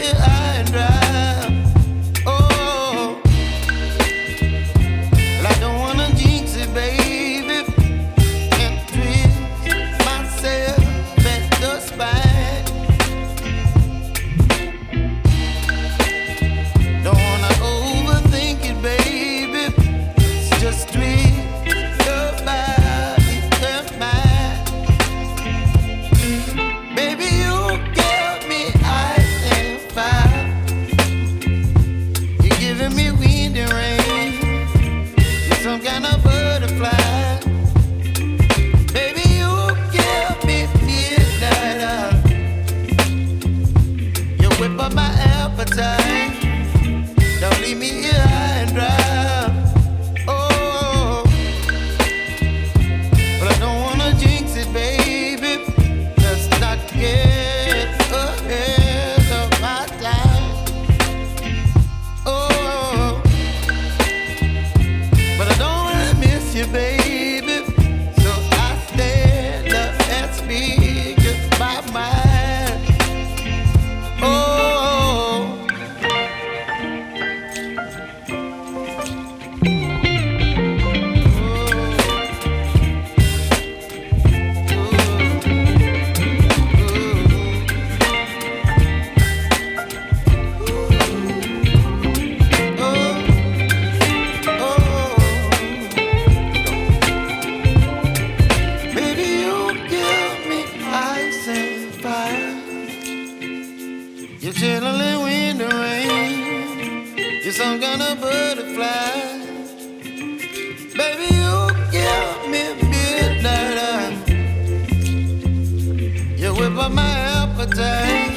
here high and dry. Oh, well, I don't wanna jinx it, baby, and twist myself at the spine. Don't wanna overthink it, baby. It's just twist your body and mine. Baby, you give me ice and fire. You're giving me wind and rain. You're some kind of butterfly. Baby, you give me midnight. You whip up my appetite. Don't leave me here high and dry. Oh, but I don't wanna jinx it, baby. Let's not get ahead of my time. Oh, but I don't wanna miss you, baby. So I stand up and speak my mind. Oh. Baby, you give me ice and fire. You're chilling wind and rain. You're some kind of butterfly. Baby, you give me midnight. You whip up my appetite.